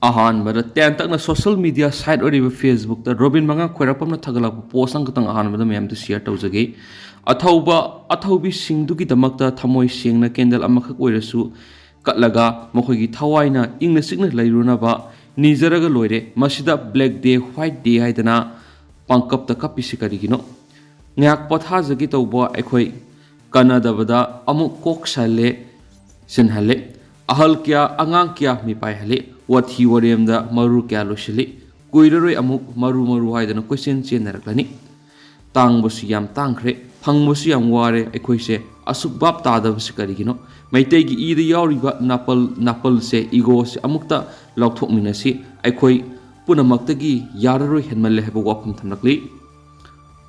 अहानबद टेन तकना social media site और फेसबुक रोबिन मंगा खोरपम थगलप पोस्ट अंकतंग अहानबद मैम शेयर तौजगे अथौबी सिंगदुगिदमक थमोय सेंगना कैंडल अमखक ओइरसु कटलगा मखोगी थवाइना इंगना सिगना लैरुनबा निजरगा लोइरे मसिदा ब्लैक डे व्हाइट डे हाइदना पंकप कपिसि करिगिनो न्याक पथाजगी तौबा अखोय कनादबदा अमुक कोक साले सिनहले अहल क्या अंगांग क्या मिपाय हले वाथी वरेमदा मरु क्या लोसली कुइररोय अमुक मरु मरु हाइदना क्वेश्चन चेनरकलनी तांगबसु याम तांखरे फंगबसु याम वारे अखोयसे असुक बाप तादबसु करिगिनो मैतैगी ईद यावरिबा नापल से इगो से अमुक्ता लौथोकमिनसी अखोय पुनमक्तगी याररोय हेनमले हेबो वाफम थमलकली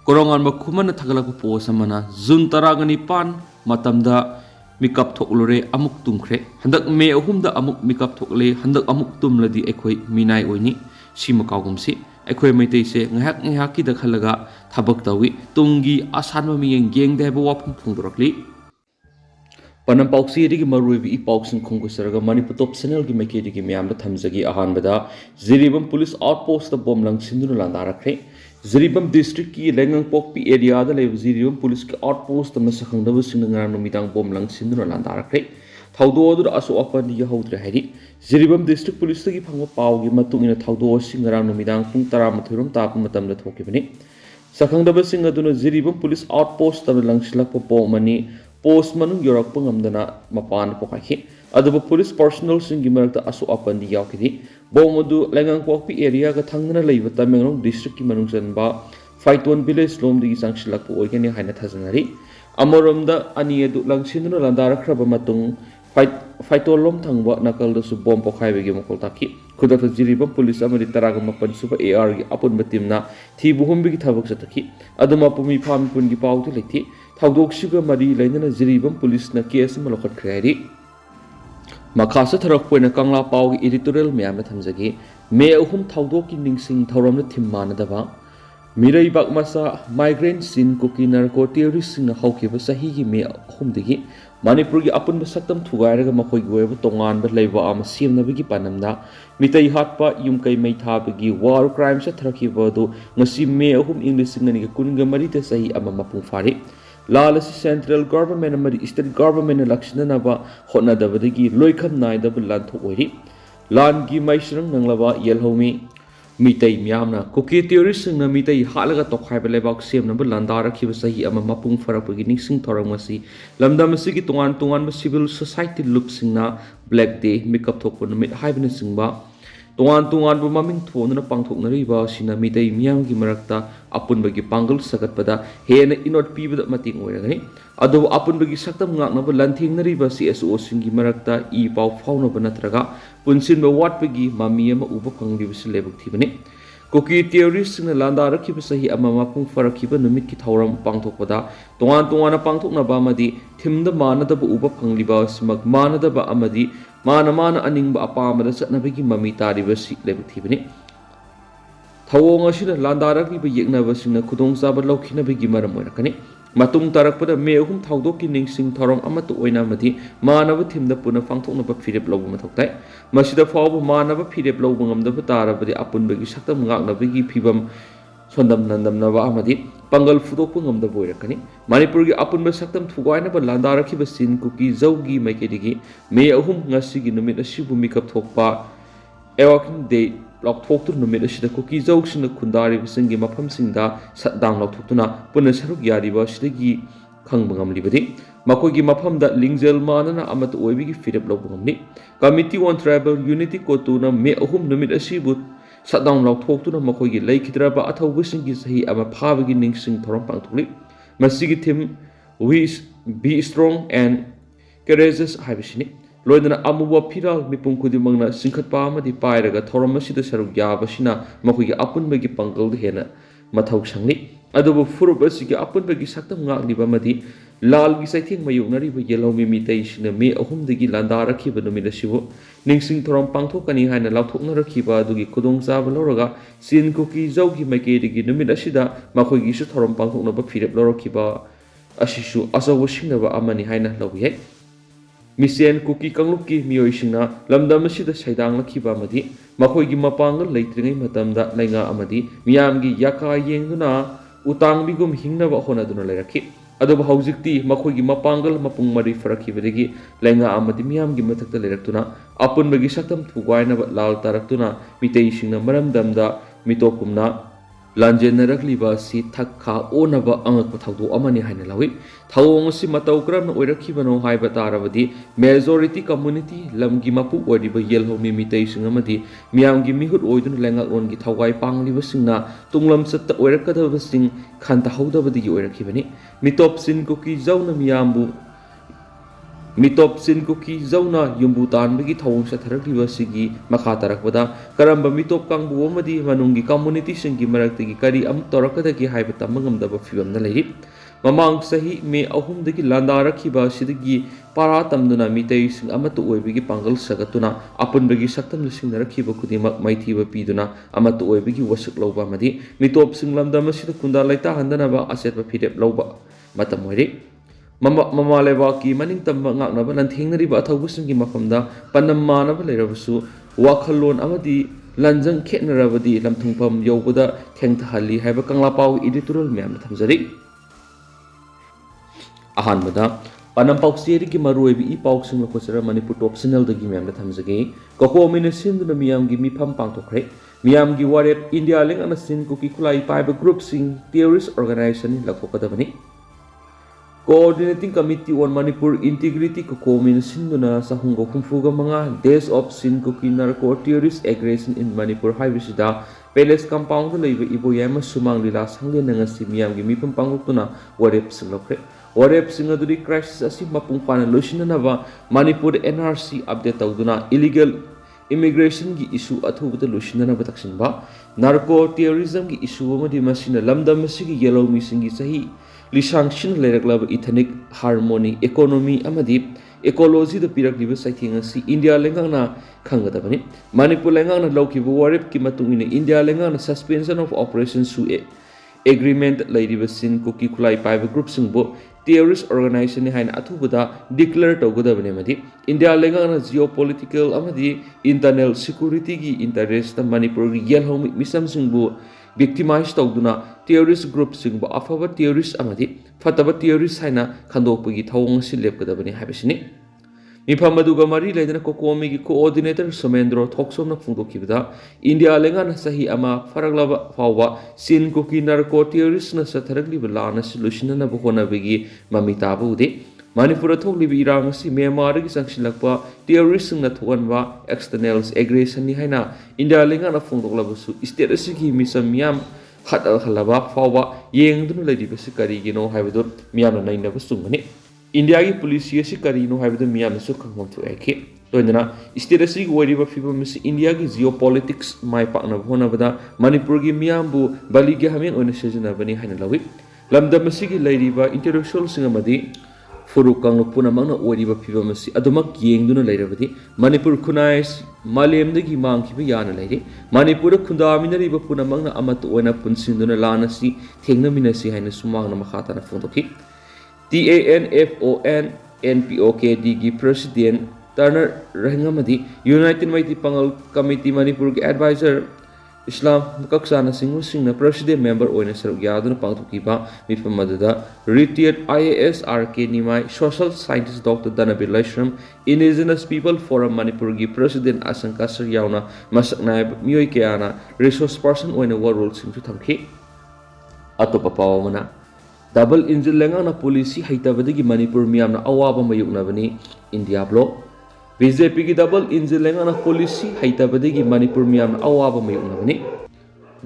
कोरोंगान खुमन थगलक पोस्ट अमना जून 19 मतमदा मिकअप थोकलोरे अमुक तुमख्रे हंदक मे अहुमदा अमुक मिकअप थोकले हंदक अमुक तुमलदी अखोय मिनाय ओइनी सिम काउगमसी अखोय मैतै से ngahak ngahak की दखलगा थबक तवी तुंगी आसान मियें गेंग देबो वाफम फुंदरकली पनम पाउसी दिगी मरुइबी इ पाउक्सिन खुंगुसरगा मणिपुर टॉप चैनल की मैकेडी की म्याम थमजगी अहानबदा जिरिबम पुलिस आउटपोस्ट बम लंगसिंदुना लांदारखरे जिरिबम डिस्ट्रिक्ट की लेंगंगपोकपी एरिया दा लेब जिरिबम पुलिस के आउटपोस्ट म सखंगदब सिंगना नुमिदांग बम लंगसिंदुना लांदारखरे थौदो अदुर असो अपन यहौद्रे हैरि जिरिबम डिस्ट्रिक्ट पुलिस तगी फंगो पावगी मतुंगिना थौदो सिंगरा नुमिदांग पुंग 13 रोम ताप मतम the थोकिबनी सखंगदब Singh अदुना Jiribam police outpost तब लंगसिलक पोमनी पोस्ट मनु योरक नमदना मपान पोखाखी अदब पुलिस पर्सनल सिंगी मरकता असो अपन यावखिदी बोम अदु लेंगंगपोकपी एरिया का थंगना लैब तमेंगलों डिस्ट्रिक्ट की मनुंग जनबा फाइटोन विलेज लोमदगी सांगसिलक ओइगने हाइना थजनरी अमरोमदा अनि अदु लंगसिंदुना लांदारखरब मतुंग फाइटोन लोम थंगबा नकलदसु बोम पोखाइबेगे मखोल ताखी खुदक जिरिबम पुलिस अमरि तराग मपन सुबा एआर की अपुन बतिमना थी बुहुमबिगी थबक जतखी अदुमा पुमी फाम पुनगी पावतु लेथि थौदोकसिगा मरी लैनना जिरिबम पुलिस न केस म लखटखरेरि मखासा थरकपोइना कंगला पावगी एडिटोरियल म्याम थमजगी मे अहुम थौदोकी निंगसिंग थौरम थिम मानदबा मिरई बागमसा माइग्रेंट सिन कुकी नार्को टेररिस्ट हौखिबा सही की मे अहुमदगी मणिपुर की अपुन सक्तम थुगायरगा मखोयगी वेब तोंगानबा लैबा आम सेमनबगी पानमदा मितई हाटपा युमकई मैथाबगी वार क्राइम से थरखिबदो ngasi मे अहुम इंग्लिसिंगनि कुनगा मरिते सही अमा मपुंग फारि लाल सेंट्रल गवर्नमेंट अमरी स्टेट गवर्नमेंट लक्षणनबा होनदबदगी लोइखम नायदब लांथो ओइरि लान की मैसरंग नंगलबा येलहोमी मितई म्यामना कुकी टेररिस्ट न मितई हालगा तोखाइब लेबाक सेमनब लांदारखिब सही अमा मपुंग फरपगी निंगसिंग थोरंगमसी लमदमसिगी तोंगान तोंगान सिविल सोसाइटी लुपसिंगना ब्लैक डे मेकअप थोकपन मिट हाइबन सिंगबा तोंगान तोंगान ममिंग थोनना पांथोकनरिबा सिना मितई मियामगी मरक्ता अपुनबगी पांगल सगतपदा हेन इनोट पीबद मतिंग ओइरगनि अदो अपुनबगी सक्तम ngaknaba lanthingnariba CSO सिंगी मरक्ता ई पाव फाउनब नत्रगा पुनसिनबा वाटपगी मामी अमा उबा फंगलिबसि लेबक थिबनि कुकी टेररिस्ट न लांदारखिब सही अमा मपुंग फरखिब नुमित की थौरम पांथोकपदा तोंगान तोंगान पांथोकनबा मदि थिमद मानदब उबा फंगलिबा सिमक मानदब अमदि मान अनिंग अपामद चटनबगी ममी तारिबसि लेबक थिबनि थवोंग असिना लांदारखिब येकनबसिना खुदोंचाब लौखिनबगी मरम ओइरकनि मतुंग तारकपद मे अहुम थौदोकी निंगसिंग थौरम अमत ओइना मदि मानव थिमद पुना फांथोकनब फिरेप लौब मथौताय मसिदा फाव मानव फिरेप लौब ngамदब तारबदि अपुनबगी सक्तम ngaknabigi फिबम सोंदम नंदमनबा अमदि पंगल फुदोकप ngамदब ओइरकनि मणिपुर की अपुनब सक्तम थुगाइनब लांदारखिब सिन कुकी जौगी मैकेदिगी मे अहुम ngasiगी नुमित असिबु मिकअप थोकपा एवाकिन डे लौथोक्तु नुमित असिदा कुकी जौगसिन खुंदारिबसिंगी मफमसिंदा सटडाउन लौथोक्तुना पुन सरुक यारिबा सिदगी खंग ngamlibadi मखोगी मफमदा लिंगजेल मानना अमत ओइबिगी फिरप लौब ngamni committee on tribal unity कोतुना मे अहुम नुमित असिबु सटडाउन लौथोक्तुना मखोगी लैखिद्रबा अथौबसिंगी सही अमा फाबगी निंगसिंग थोरम पांथोकलि मसिगी theme we be strong and courageous हाइबसिनी लोइदना अमुबा फिराल मिपुं खुदिमंगना सिंखतपा अमदि पायरगा थौरम असिदा सरुक याबसिना मखोगी अपुनबगी पंगल हेना मथौ संगली अदुबु फुरुब असिगी अपुनबगी सक्तम ngakliba मदि लाल की सैथिंग मयुनरिबा येलौमी मितैसिना मे अहुमदगी लांदारखिबा नुमिदसिबु निंगसिंग थौरम पांथोकनि हायना लाउथोकनरखिबा अदुगी खुदोंचाब लौरगा सिन कुकी जौगी मैकेदिगी नुमिदसिदा मखोगिसु थौरम पांथोकनबा फिरेप लौरखिबा असिसु असौबसिंगबा अमनि हायना लौबियै Misen kuki kanglukki miyoisingna lamdam asida saidanglakiba amadi makoigi mapangal leitringai matamda lainga amadi miyamgi yaka yengduna utangbigum hingnaba honaduna leiraki aduba haujikti makoigi mapangal mapung mari farakibadagi lainga amadi miyamgi mathakta leiraktuna apunbagi saktam thugainaba lal taraktuna miteisingna maramdamda mitokumna lanjennarakliba si thakha onaba angakpa thaudo amani haina lawi thawong si matau kram oirakibano haiba tarabadi majority community lamgi mapu odiba yelhomi mitei singamadi miyamgi mihut oidun lengak ongi thawai pangliba singna tunglam satta oirakadaba sing khanta haudabadi oirakibani mitop sin kuki zauna miyambu mitop sin kuki zauna yumbu tanbagi thawong satharakliba sigi makha tarakbada karamba mitop kangbu amadi manungi community singi maraktagi kari am torakadagi haiba tamangamdaba fibamna leiri mamang sahi me ahumdagi landarakhiba sidagi para tamduna mitei sing amatu oibigi pangal sagatuna apunbagi saktam singnarakhiba kudimak maithiba piduna amatu oibigi wasak loba amadi mitop sing lamdam asida kunda laita handanaba asetba phidep loba matam oiri mama lebaki maning tamba ngaknaba lanthengnariba athaubusingi mafamda panammanaba leirabusu wakhalon amadi lanjang khetnarabadi lamthungpam yobada thengthahalli haiba kanglapaw editorial myam thamjari ahanbada panampaw serigi maruibi ipawsing lokosara manipur top channel dagi myam thamjage kokomina sinduna miyamgi mifam pangthokre miyamgi warep india leng ana sin kuki khulai paiba group sing terrorist organization lakhokadabani Coordinating Committee on Manipur Integrity Kokomin Sinduna Sahungo Humfuga Manga Days of Sin Kuki Narco Terrorist Aggression in Manipur Highvisida Palace Compound Labor Iboyama Sumang Lila Sangli Nangasi Miyamgi Mipam Pangutuna Warep Singapre Warep Singaduri Crisis Asi Mapung Pana Lushinanava Manipur NRC Update Tauduna Illegal Immigration Gi Issue Athubuta Lushinanava Taksinba Narco Terrorism Gi Issue Amadi Masina Lamda Masigi Yellow Missingi Sahi Lishangshin Leraklab Ethnic Harmony Economy Amadi Ecology the Pirakliba Sighting si India Lengana Kangadabani Manipur Lengana Loki Warip Kimatung in India Lengana suspension of Operation Sue Agreement Lady Basin Kuki Kulai Pipe Group Singbo Terrorist Organization Hain Atubuda declared Togodabani India Lengana geopolitical Amadi internal security interest the Manipur Yellow Misam Singbo victimized Togduna terrorist group singba afaba terrorist amadi fataba terrorist haina khandokpagi thawong si lepkadabani habisini mifam aduga mari leidana kokomi gi coordinator somendro thoksomna phungdokibada india lengana sahi ama faraglaba fawwa sin koki narco terrorist na satharagli lana solution na bohona bigi mamita bude Manipur thoklibi irang si Myanmar gi sangsilakpa terrorist na thuanwa externals aggression ni haina india lengana phungdoklabusu state asigi misam yam Hadal Halaba, Fawa, Yang the Lady Bessicarino have the Miana Nine of Sumani. India police Carino have the Miana Sukam to Ake. Dona, Steracy, whatever people miss India geopolitics, my partner Honavada, Manipurgi Miambu, Baligahamin on a season of Bani Hanalawi. Lamda Masigi Lady by intellectual Singamadi. Furukang Punamana Wadiba Pivamasi, Adomak Yang Duna Lady, Manipur Kunais, Malem the Gimang Kibiyana Lady, Manipur Kundamina Riba Punamanga Amatu Wena Punsinduna Lanasi, Tegnaminasi Hainasumana Mahata Fondoki, TANFON NPOK DG President Turner Rangamadi, United Mighty Pangal Committee Manipur Advisor. Islam Kaksana Singh President member Oina Sargyadana Pangtukiba Mifamada retired IAS RK Nimai social scientist Dr. Danabil Lashram Indigenous People Forum Manipurgi President Asanka Saryauna Masaknaib Mioikeana resource person Oina World Sing to Tamki Atopapawamana Double Engine Langana Policy Haitabadi Manipur Miamna Awaba Mayuknavani India Block BJP की double engine लेंगा ना policy हाइटा बदेगी Manipur में हम आवाब में उन्हें बने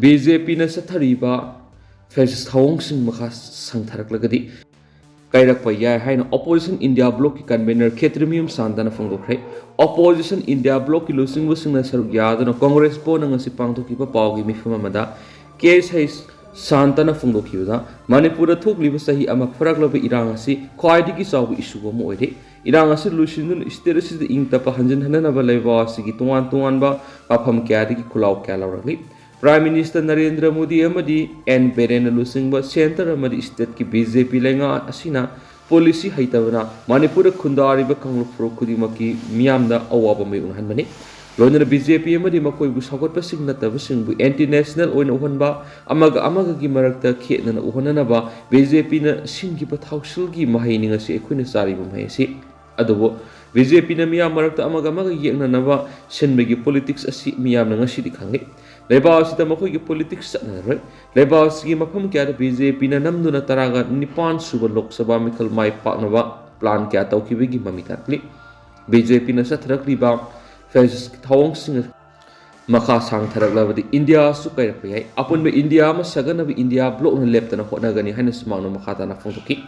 BJP ने सत्तरीबा fascist हाउंग Singh मखा संगठरक लगती कायरक पया है ना opposition India bloc की convener क्षेत्रमियम सांदना फंगोखे opposition India bloc की लुसिंग वसिंग न सरुक याद ना कांग्रेस पो नंगसी पांगतो की पाओगी मिफमा मदा केस है सांतना फंगोखी उदा मणिपुर थोक लिबा सही अमक फरक लबे इरांग असि ख्वाइदि की चाव इशू गो मोइदे इरांग असि लुसिन स्टेरस द इंग तप हंजन हनना लेबा असि तोवान तोवान बा पाफम क्यादि की खुलाव क्या लौरली प्राइम मिनिस्टर नरेंद्र मोदी अमदी एन बेरेन लुसिंग बा सेंटर अमदी स्टेट की बीजेपी लेंगा असिना policy haitabana Manipur khundariba kangluk pro khudimaki miyamda awaba mai unhanbani loinana BJP amadi makoi bu sakotpa signataba singbu anti national oina uhanba amaga gi marakta khetna uhanana ba BJP na singi pathausilgi mahaininga se ekhoina sariba mahai adubo BJP na miyam marakta amaga yekna naba senbegi politics asi miyam na ngasi dikhangi Lebaos ita makoi gi politics na roi Lebaos gi mafam kya BJP na namduna taraga nipan suba lok sabha mikhal mai paknaba plan kya tawkibegi mamitatli BJP na sathrakli ba Fes thawang sing maka sang tharak labadi India su kai rakpai apun be India ma sagana be India block na left na hotna gani haina smang no makha ta na phongki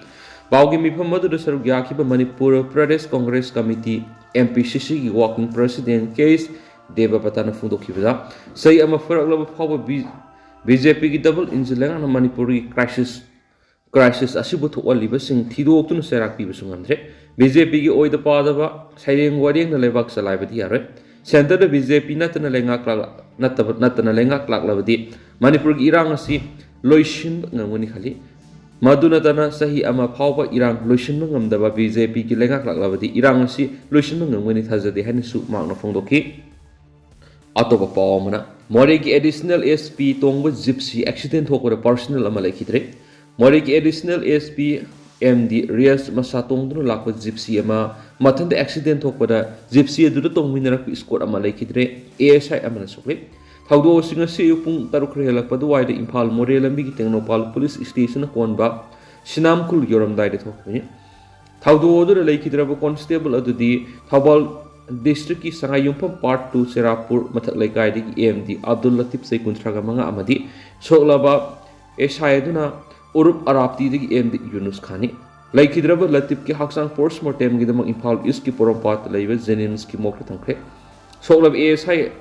bawgi mi pham madu saru gya ki ba Manipur Pradesh Congress Committee MPCC gi working president case deba pata na phongki ba sai ama farak laba phawa BJP gi double injilang na Manipuri crisis asibu tholi ba sing thidok tu serak pi sungamdre BJP gi oida pada ba saireng wareng na lebak salai ba diare center da BJP natana lenga klak natana lenga klak labadi Manipur gi irang asi loishin ngamuni khali maduna tana sahi ama phawba irang loishin ngamda ba BJP gi lenga klak labadi irang asi loishin ngamuni thajade hain su makna phongdoki atoba pawmana more gi additional SP tongba gypsy accident hokora personal ama lekhidre more gi additional SP MD Rias Masatong dun lakwa gypsy ama mathan accident hokpada gypsy adu tong winara squad ama lekhidre ASI ama sokle thawdo singa se pung taruk relak padu wai de Imphal more lambi gi Tengnopal police station konba sinamkul yoram dai de thokni thawdo odu lekhidra ba constable adu di Thawbal district ki sangayumpam part 2 Serapur mathak laikai de AMD Abdul Latif sai kuntraga manga amadi soklaba ASI aduna Urup Arabti de AMD Yunus Khani laikhidraba Latif ki haksang postmortem gi dama Imphal East ki porompat laiba Jennings ki mokre thangkhe soklab ASI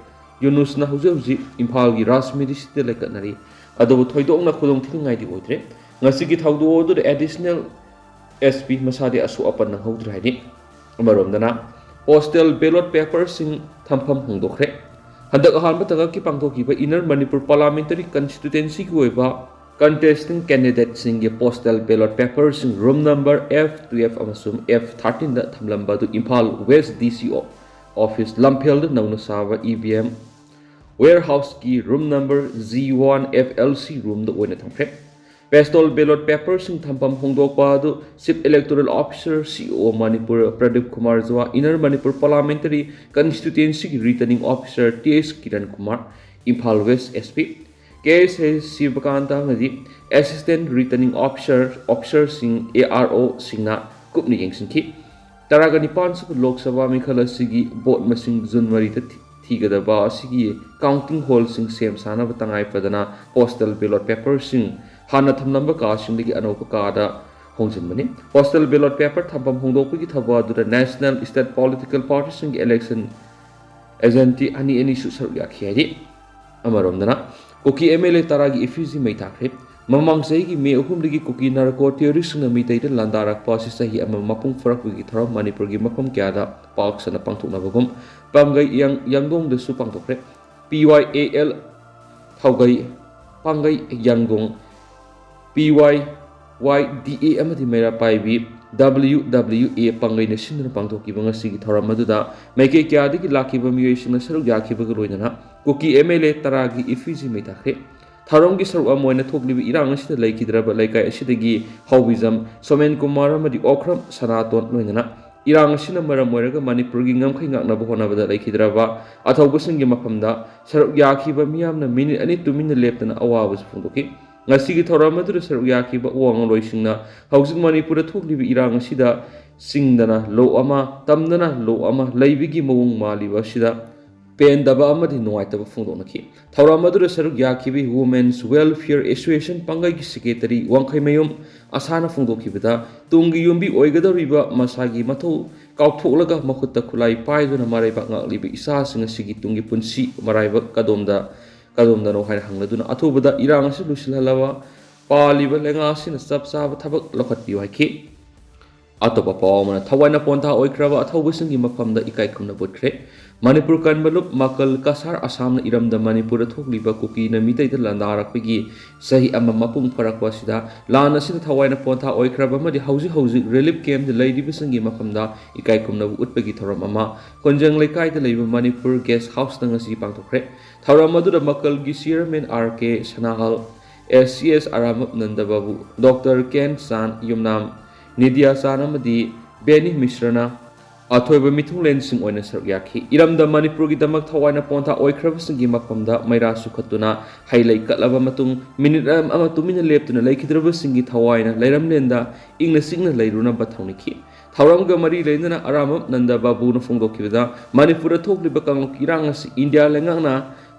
Yunus na huji Imphal gi Rasmidi site laikanari adu thoidong na khudong thingai di oidre ngasi gi thawdo odu additional SP masadi asu apan na hodra ni amarom dana postal ballot paper sing thampam hongdokre handak ahan bataga ki pangthoki ba inner Manipur parliamentary constituency ki oiba contesting candidates in postal ballot papers in room number F2F amasum F13 da thamlamba du Imphal West DCO office Lamphel da nauna sawa EVM warehouse ki room number Z1 FLC room da oina thamkre postal ballot papers in thampam hongdokpa du Chief Electoral Officer CO Manipur Pradeep Kumar Jwa Inner Manipur Parliamentary Constituency Returning Officer TS Kiran Kumar Imphal West SP Case Sivakanta Ngadi Assistant Returning Officer Sing ARO Singna Kupni Yengsinki Taragani Pansu Lok Sabha Mikhala Sigi Bot Masing Junwari Tigada Ba Sigi Counting Hall Sing Sem Sana Batangai Padana Postal Ballot Paper Sing Hana Thamnamba Ka Sing Ligi Anopakada Hongsinmani Postal Ballot Paper Thampam Hongdoku Thaba the National State Political Party Sing Election Agenti Ani Susar Yakhedi Amaromdana Koki MLA taragi effigy mai thakre mamang sei gi me uhum ligi koki narco terrorist na mi taida landarak pasi sahi ama mapung farak gi thara Manipur gi mafam kya da pak sana pangthuk na bagum pangai yangdong de su pangthokre PYAL thaugai pangai yangdong PYYDA amadi mera paibi WWA pangai na sinna pangthoki banga sigi thara maduda maike kya digi lakiba miyoi na saru yakhiba ga loinana Koki MLA taragi effigy mai thakre tharong gi saru amoina thoklibi irang asida laikhidraba laikai asidagi hobism Somen Kumar amadi Okram Sanaton loinana irang asina maram moiraga Manipur gi ngamkhai ngakna ba honabada laikhidraba athaubasingi mafamda saru yakhiba miyamna minute ani tumina leptana awabus phungdoki ngasigi thoramadu saru yakhiba wang loisingna haujik Manipur thoklibi irang asida singdana lo ama tamdana lo ama laibigi mawung maliba sida pen daba amadi nuaitaba phungdonaki thoramadu saru yakhibi Women's Welfare Association pangai gi secretary wangkhai mayum asana phungdokibada tungi yumbi oigadariba masagi mathou kauthoklaga makhutta khulai paiduna maraiba ngaklibi isa singa sigi tungi punsi maraiba kadomda no haina hangladuna athubada irang asi lusilhalawa paliba lenga asina sab sab thabak lokhatpi waiki ꯑꯇꯣꯞꯄ ꯄꯥꯎ ꯑꯃꯅ ꯊꯋꯥꯏꯅ ꯄꯣꯟꯊꯥ ꯑꯣꯏꯈ꯭ꯔꯕ ꯑꯊꯧꯕꯁꯤꯡꯒꯤ ꯃꯐꯝꯗ ꯏꯀꯥꯏ ꯈꯨꯝꯅꯕ ꯎꯠꯈ꯭ꯔꯦ ꯃꯅꯤꯄꯨꯔ ꯀꯟꯕꯂꯨꯞ ꯃꯀꯜ ꯀꯁꯥꯔ ꯑꯁꯥꯝꯅ ꯏꯔꯝꯗ ꯃꯅꯤꯄꯨꯔꯗ ꯊꯣꯛꯂꯤꯕ ꯀꯨꯀꯤꯅ ꯃꯤꯇꯩꯗ ꯂꯥꯟꯗꯥꯔꯛꯄꯒꯤ ꯆꯍꯤ ꯑꯃ ꯃꯄꯨꯡ ꯐꯥꯔꯛꯄ ꯑꯁꯤꯗ ꯂꯥꯟ ꯑꯁꯤꯗ ꯊꯋꯥꯏꯅ ꯄꯣꯟꯊꯥ ꯑꯣꯏꯈ꯭ꯔꯕ ꯑꯃꯗꯤ ꯍꯧꯖꯤꯛ ꯔꯤꯂꯤꯞ ꯀꯦꯝꯞꯇ ꯂꯩꯔꯤꯕꯁꯤꯡꯒꯤ ꯃꯐꯝꯗ ꯏꯀꯥꯏ ꯈꯨꯝꯅꯕ ꯎꯠꯄꯒꯤ ꯊꯧꯔꯝ ꯑꯃ ꯈꯣꯟꯖꯪ ꯂꯩꯀꯥꯏꯗ ꯂꯩꯕ ꯃꯅꯤꯄꯨꯔ ꯒꯦꯁ ꯍꯥꯎꯁꯇ ꯉꯁꯤ ꯄꯥꯡꯊꯣꯛꯈ꯭ꯔꯦ ꯊꯧꯔꯝ ꯑꯗꯨꯗ ꯃꯀꯜꯒꯤ ꯆꯤꯌꯔꯃꯦꯟ ꯀꯦ ꯁꯅꯥꯍꯜ ꯁꯤ ꯑꯔꯥꯃꯞ ꯅꯟꯗꯕꯥꯕꯨ ꯗꯣꯛꯇꯔ ꯀꯦꯟ ꯆꯥꯟ ꯌꯨꯝꯅꯥꯝ ꯅꯤꯗꯤꯌꯥ ꯆꯥꯟ ꯑꯃꯗꯤ ꯕꯦꯅꯤ ꯃꯤश्ꯔꯅ ꯑꯊꯣꯏꯕ ꯃꯤꯊꯨꯡꯂꯦꯟꯁꯤꯡ ꯑꯣꯏꯅ ꯁꯔꯨꯛ ꯌꯥꯈꯤ ꯏꯔꯝꯗ ꯃꯅꯤꯄꯨꯔꯒꯤꯗꯃꯛ ꯊꯋꯥꯏꯅ ꯄꯣꯟꯊꯥ ꯑꯣꯏꯈ꯭ꯔꯕꯁꯤꯡꯒꯤ ꯃꯐꯝꯗ ꯃꯩꯔꯥ ꯁꯨꯈꯠꯇꯨꯅ ꯍꯩ ꯂꯩ ꯀꯠꯂꯕ ꯃꯇꯨꯡ ꯃꯤꯅꯤꯠ ꯑꯃ ꯇꯨꯃꯤꯟꯅ ꯂꯦꯞꯇꯨꯅ ꯂꯩꯈꯤꯗ꯭ꯔꯕꯁꯤꯡꯒꯤ ꯊꯋꯥꯏꯅ ꯂꯩꯔꯝꯂꯦꯟꯗ ꯏꯪꯅ ꯆꯤꯛꯅ ꯂꯩꯔꯨꯅꯕ ꯊꯧꯅꯤꯈꯤ ꯊꯧꯔꯝꯒ ꯃꯔꯤ ꯂꯩꯅꯅ ꯑꯔꯥꯃꯞ ꯅꯟꯗ ꯕꯥꯕꯨꯅ ꯐꯣꯡꯗꯣꯛꯈꯤꯕꯗ ꯃꯅꯤꯄꯨꯔꯗ ꯊꯣꯛꯂꯤꯕ ꯀꯥꯡꯂꯨꯞ ꯏꯔꯥꯡ ꯑꯁꯤ ꯏꯟꯗꯤꯌꯥ ꯂꯩꯉꯥꯛꯅ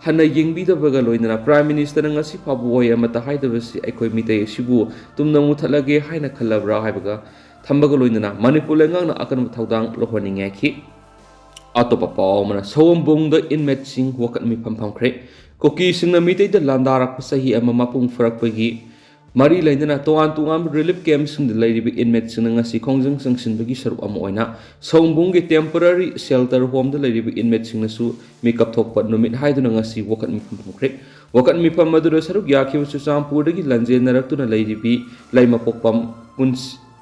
ꯍꯟꯅ ꯌꯦꯡꯕꯤꯗꯕꯒ ꯂꯣꯏꯅꯅ ꯄ꯭ꯔꯥꯏꯝ ꯃꯤꯅꯤꯁꯇꯔꯅ ꯉꯁꯤ ꯐꯥꯎꯕ ꯋꯥꯍꯩ ꯑꯃꯠꯇ ꯍꯥꯏꯗꯕꯁꯤ ꯑꯩꯈꯣꯏ ꯃꯤꯇꯩ ꯑꯁꯤꯕꯨ ꯇꯨꯝꯅ ꯃꯨꯊꯠꯂꯒꯦ ꯍꯥꯏꯅ ꯈꯜꯂꯕ꯭ꯔꯥ ꯍꯥꯏꯕꯒ ꯊꯝꯕꯒ ꯂꯣꯏꯅꯅ ꯃꯅꯤꯄꯨꯔ ꯂꯩꯉꯥꯛꯅ ꯑꯀꯟꯕ ꯊꯧꯗꯥꯡ ꯂꯧꯍꯟꯅꯤꯡꯉꯦ ꯍꯥꯏꯈꯤ ꯑꯇꯣꯞꯄ ꯄꯥꯎ ꯑꯃꯅ ꯁꯑꯣꯝꯕꯨꯡꯗ ꯏꯟꯃꯦꯠꯁꯤꯡ ꯋꯥꯀꯠ ꯃꯤꯐꯝ ꯐꯝꯈ꯭ꯔꯦ ꯀꯨꯀꯤꯁꯤꯡꯅ ꯃꯤꯇꯩꯗ ꯂꯥꯟꯗꯥꯔꯛꯄ ꯆꯍꯤ ꯑꯃ ꯃꯄꯨꯡ ꯐꯥꯔꯛꯄꯒꯤ ꯃꯔꯤ ꯂꯩꯅꯅ ꯇꯣꯉꯥꯟꯕ ꯔꯤꯂꯤꯞ ꯀꯦꯝꯞꯁꯤꯡꯗ ꯂꯩꯔꯤꯕ ꯏꯟꯃꯦꯠꯁꯤꯡꯅ ꯉꯁꯤ ꯈꯣꯡꯖꯪ ꯆꯪꯁꯤꯟꯕꯒꯤ ꯁꯔꯨꯛ ꯑꯃ ꯑꯣꯏꯅ ꯁꯑꯣꯝꯕꯨꯡꯒꯤ ꯇꯦꯝꯄꯔꯔꯤ ꯁꯦꯜꯇꯔ ꯍꯣꯝꯗ ꯂꯩꯔꯤꯕ ꯏꯟꯃꯦꯠꯁꯤꯡꯅꯁꯨ ꯃꯤꯀꯞ ꯊꯣꯛꯄ ꯅꯨꯃꯤꯠ ꯍꯥꯏꯗꯨꯅ ꯉꯁꯤ ꯋꯥꯀꯠ ꯃꯤꯐꯝ ꯐꯝꯈ꯭ꯔꯦ ꯋꯥꯀꯠ ꯃꯤꯐꯝ ꯑꯗꯨꯗ ꯁꯔꯨꯛ ꯌꯥꯈꯤꯕ ꯆꯨꯔꯆꯥꯟꯄꯨꯔꯗꯒꯤ ꯂꯟꯖꯦꯟꯅꯔꯛꯇꯨꯅ ꯂꯩꯔꯤꯕꯤ ꯂꯩꯃꯄꯣꯛꯄꯝ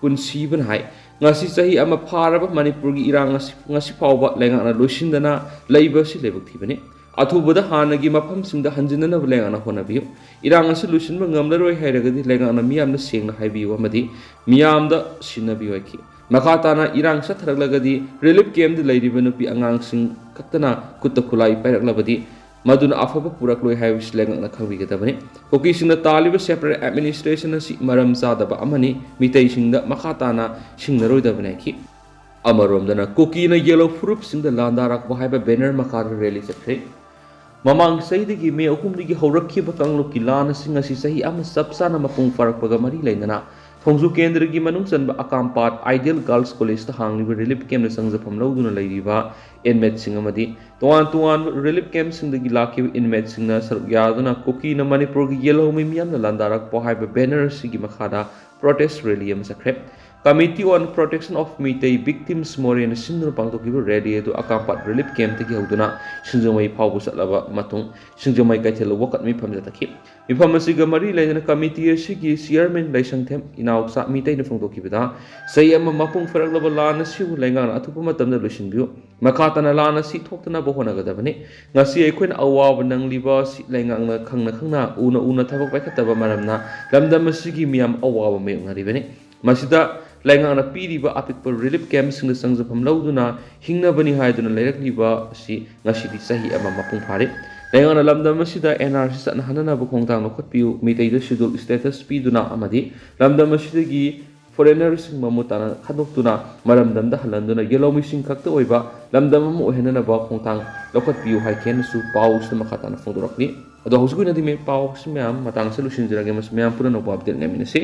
ꯄꯨꯟꯁꯤꯕꯅ ꯍꯥꯏ ꯉꯁꯤ ꯆꯍꯤ ꯑꯃ ꯐꯥꯔꯕ ꯃꯅꯤꯄꯨꯔꯒꯤ ꯏꯔꯥꯡ ꯉꯁꯤ ꯐꯥꯎꯕ ꯂꯩꯉꯥꯛꯅ ꯂꯣꯏꯁꯤꯟꯗꯅ ꯂꯩꯕ ꯑꯁꯤ ꯂꯥꯏꯕꯛ ꯊꯤꯕꯅꯤ ꯑꯊꯨꯕꯗ ꯍꯥꯟꯅꯒꯤ ꯃꯐꯝꯁꯤꯡꯗ ꯍꯟꯖꯤꯟꯅꯅꯕ ꯂꯩꯉꯥꯛꯅ ꯍꯣꯠꯅꯕꯤꯌꯨ ꯏꯔꯥꯡ ꯑꯁꯤ ꯂꯣꯏꯁꯤꯟꯕ ꯉꯝꯂꯔꯣꯏ ꯍꯥꯏꯔꯒꯗꯤ ꯂꯩꯉꯥꯛꯅ ꯃꯤꯌꯥꯝꯗ ꯁꯦꯡꯅ ꯍꯥꯏꯕꯤꯌꯨ ꯑꯃꯗꯤ ꯃꯤꯌꯥꯝꯗ ꯁꯤꯟꯅꯕꯤꯌꯨ ꯍꯥꯏꯈꯤ ꯃꯈꯥ ꯇꯥꯅ ꯏꯔꯥꯡ ꯆꯠꯊꯔꯛꯂꯒꯗꯤ ꯔꯤꯂꯤꯞ ꯀꯦꯝꯞꯇ ꯂꯩꯔꯤꯕ ꯅꯨꯄꯤ ꯑꯉꯥꯡꯁꯤꯡ ꯈꯛꯇꯅ ꯈꯨꯠꯇ ꯈꯨꯠꯂꯥꯏ ꯄꯥꯏꯔꯛꯂꯕꯗꯤ ꯃꯗꯨꯅ ꯑꯐꯕ ꯄꯨꯔꯛꯂꯣꯏ ꯍꯥꯏꯕꯁꯤ ꯂꯩꯉꯥꯛꯅ ꯈꯪꯕꯤꯒꯗꯕꯅꯤ ꯀꯨꯀꯤꯁꯤꯡꯅ ꯇꯥꯜꯂꯤꯕ ꯁꯦꯄꯔꯦꯠ ꯑꯦꯗꯃꯤꯅꯤꯁꯇ꯭ꯔꯦꯁꯟ ꯑꯁꯤ ꯃꯔꯝ ꯆꯥꯗꯕ ꯑꯃꯅꯤ ꯃꯤꯇꯩꯁꯤꯡꯗ ꯃꯈꯥ ꯇꯥꯅ ꯁꯤꯡꯅꯔꯣꯏꯗꯕꯅꯤ ꯍꯥꯏꯈꯤ ꯑꯃꯔꯣꯝꯗꯅ ꯀꯨꯀꯤꯅ ꯌꯦꯜꯂꯣ ꯐꯨꯔꯨꯞꯁꯤꯡꯗ ꯂꯥꯟꯗꯥꯔꯛꯄ ꯍꯥꯏꯕ ꯕꯦꯅꯔ ꯃꯈꯥꯗ ꯔꯦꯂꯤ ꯆꯠꯈ꯭ꯔꯦ ꯃꯃꯥꯡ ꯆꯍꯤꯗꯒꯤ ꯃꯦ 3ꯗꯒꯤ ꯍꯧꯔꯛꯈꯤꯕ ꯀꯥꯡꯂꯨꯞꯀꯤ ꯂꯥꯟ ꯑꯁꯤ ꯉꯁꯤ ꯆꯍꯤ ꯑꯃ ꯆꯞ ꯆꯥꯅ ꯃꯄꯨꯡ ꯐꯥꯔꯛꯄꯒ ꯃꯔꯤ ꯂꯩꯅꯅ ꯊꯣꯡꯖꯨ ꯀꯦꯟꯗ꯭ꯔꯒꯤ ꯃꯅꯨꯡ ꯆꯟꯕ ꯑꯀꯥꯝꯄꯥꯠ ꯑꯥꯏꯗꯤꯌꯦꯜ ꯒꯥꯔꯜꯁ ꯀꯣꯂꯦꯖꯇ ꯍꯥꯡꯂꯤꯕ ꯔꯤꯂꯤꯞ ꯀꯦꯝꯞꯇ ꯆꯪꯖꯐꯝ ꯂꯧꯗꯨꯅ ꯂꯩꯔꯤꯕ ꯏꯟꯃꯦꯠꯁꯤꯡ ꯑꯃꯗꯤ ꯇꯣꯉꯥꯟꯕ ꯔꯤꯂꯤꯞ ꯀꯦꯝꯞꯁꯤꯡꯗꯒꯤ ꯂꯥꯛꯈꯤꯕ ꯏꯟꯃꯦꯠꯁꯤꯡꯅ ꯁꯔꯨꯛ ꯌꯥꯗꯨꯅ ꯀꯨꯀꯤꯅ ꯃꯅꯤꯄꯨꯔꯒꯤ ꯌꯦꯜꯍꯧꯃꯤ ꯃꯤꯌꯥꯝꯅ ꯂꯥꯟꯗꯥꯔꯛꯄ ꯍꯥꯏꯕ ꯕꯦꯅꯔ ꯑꯁꯤꯒꯤ ꯃꯈꯥꯗ ꯄ꯭ꯔꯣꯇꯦꯁ ꯔꯦꯂꯤ ꯑꯃ ꯆꯠꯈ꯭ꯔꯦ committee on protection of Meitei victims ꯃꯣꯔꯦꯅ ꯁꯤꯟꯗꯨꯅ ꯄꯥꯡꯊꯣꯛꯈꯤꯕ ꯔꯦꯂꯤ ꯑꯗꯨ ꯑꯀꯥꯝꯄꯥꯠ ꯔꯤꯂꯤꯞ ꯀꯦꯝꯞꯇꯒꯤ ꯍꯧꯗꯨꯅ ꯁꯤꯡꯖꯃꯩ ꯐꯥꯎꯕ ꯆꯠꯂꯕ ꯃꯇꯨꯡ ꯁꯤꯡꯖꯃꯩ ꯀꯩꯊꯦꯜ ꯋꯥꯀꯠ ꯃꯤꯐꯝ ꯆꯠꯊꯈꯤ ꯃꯤꯐꯝ ꯑꯁꯤꯒ ꯃꯔꯤ ꯂꯩꯅꯅ ꯀꯃꯤꯇꯤ ꯑꯁꯤꯒꯤ ꯆꯤꯌꯔꯃꯦꯟ ꯂꯩꯁꯪꯊꯦꯝ ꯏꯅꯥꯎꯆꯥ ꯃꯤꯇꯩꯅ ꯐꯣꯡꯗꯣꯛꯈꯤꯕꯗ ꯆꯍꯤ ꯑꯃ ꯃꯄꯨꯡ ꯐꯥꯔꯛꯂꯕ ꯂꯥꯟ ꯑꯁꯤꯕꯨ ꯂꯩꯉꯥꯛꯅ ꯑꯊꯨꯕ ꯃꯇꯝꯗ ꯂꯣꯏꯁꯤꯟꯕꯤꯌꯨ ꯃꯈꯥ ꯇꯥꯅ ꯂꯥꯟ ꯑꯁꯤ ꯊꯣꯛꯇꯅꯕ ꯍꯣꯠꯅꯒꯗꯕꯅꯤ ꯉꯁꯤ ꯑꯩꯈꯣꯏꯅ ꯑꯋꯥꯕ ꯅꯪꯂꯤꯕ ꯑꯁꯤ ꯂꯩꯉꯥꯛꯅ ꯈꯪꯅ ꯎꯅ ꯊꯕꯛ ꯄꯥꯏꯈꯠꯇꯕ ꯃꯔꯝꯅ ꯂꯝꯗꯝ ꯑꯁꯤꯒꯤ ꯃꯤꯌꯥꯝ ꯑꯋꯥꯕ ꯃꯥꯌꯣꯛꯅꯔꯤꯕꯅꯤ ꯃꯁꯤꯗ ꯂꯩꯉꯥꯛꯅ ꯄꯤꯔꯤꯕ ꯑꯄꯤꯛꯄ ꯔꯤꯂꯤꯞ ꯀꯦꯝꯞꯁꯤꯡꯗ ꯆꯪꯖꯐꯝ ꯂꯧꯗꯨꯅ ꯍꯤꯡꯅꯕꯅꯤ ꯍꯥꯏꯗꯨꯅ ꯂꯩꯔꯛꯂꯤꯕ ꯑꯁꯤ ꯉꯁꯤꯗꯤ ꯆꯍꯤ ꯑꯃ ꯃꯄꯨꯡ ꯐꯥꯔꯦ ꯂꯩꯉꯥꯛꯅ ꯂꯝꯗꯝ ꯑꯁꯤꯗ NRC ꯆꯠꯅꯍꯟꯅꯕ ꯈꯣꯡꯊꯥꯡ ꯂꯧꯈꯠꯄꯤꯌꯨ ꯃꯤꯇꯩꯗ ꯁꯦꯗꯨꯜ ꯁ꯭ꯇꯦꯇꯁ ꯄꯤꯗꯨꯅ ꯑꯃꯗꯤ ꯂꯝꯗꯝ ꯑꯁꯤꯗꯒꯤ ꯐꯣꯔꯦꯅꯔꯁꯤꯡ ꯃꯃꯨꯠ ꯇꯥꯅ ꯈꯟꯗꯣꯛꯇꯨꯅ ꯃꯔꯝꯗꯝꯗ ꯍꯜꯍꯟꯗꯨꯅ ꯌꯦꯜꯍꯧꯃꯤꯁꯤꯡ ꯈꯛꯇ ꯑꯣꯏꯕ ꯂꯝꯗꯝ ꯑꯃ ꯑꯣꯏꯍꯟꯅꯅꯕ ꯈꯣꯡꯊꯥꯡ ꯂꯧꯈꯠꯄꯤꯌꯨ ꯍꯥꯏꯈꯦꯅꯁꯨ ꯄꯥꯎꯁꯤꯗ ꯃꯈꯥ ꯇꯥꯅ ꯐꯣꯡꯗꯣꯔꯛꯂꯤ ꯑꯗꯣ ꯍꯧꯖꯤꯛ ꯑꯣꯏꯅꯗꯤ ꯄꯥꯎꯁꯤ ꯃꯌꯥꯝ ꯃꯇꯥꯡꯁꯤ ꯂꯣꯏꯁꯤꯟꯖꯔꯒꯦ ꯃꯌꯥꯝ ꯄꯨꯟꯅ ꯅꯧꯕ ꯑꯞꯗꯦꯠ ꯉꯥꯏꯃꯤꯟꯅꯁꯤ